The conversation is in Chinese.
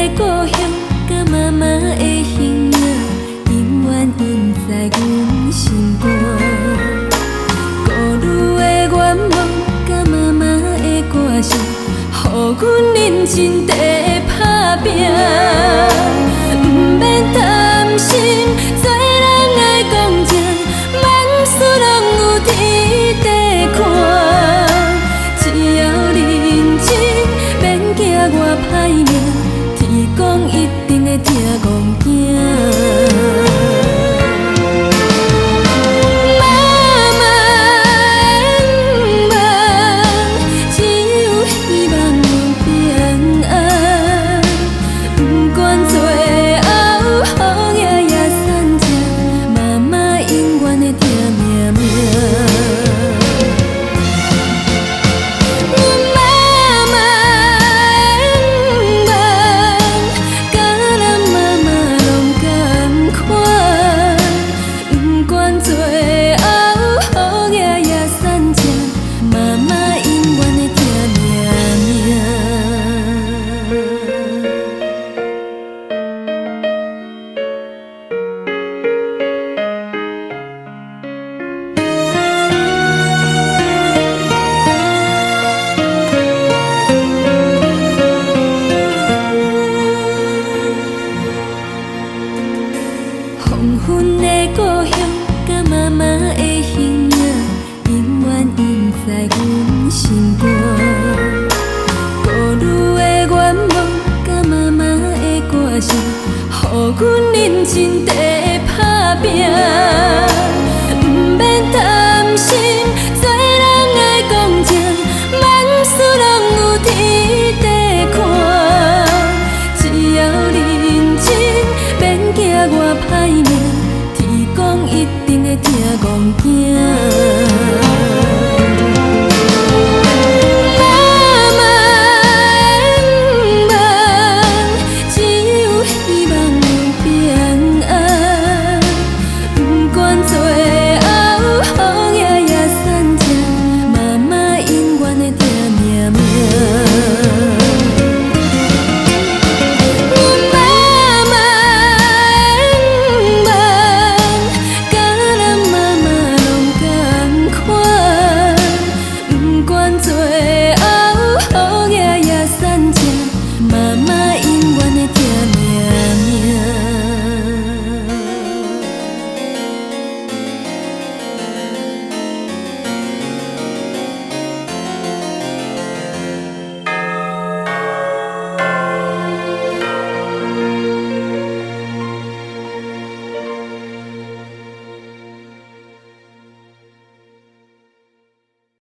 故乡，甲妈妈的形影，永远印在阮心肝。故女的愿望，甲妈妈的歌声，予阮认真地打拼。不免担心，做人爱公正，万事拢有天地看。只要认真，免惊我歹命，天公一定会疼戆囝。黄昏的故乡，甲妈妈的形影，永远印在阮心肝。故女的愿望，甲妈妈的歌声，予阮认真地打拼。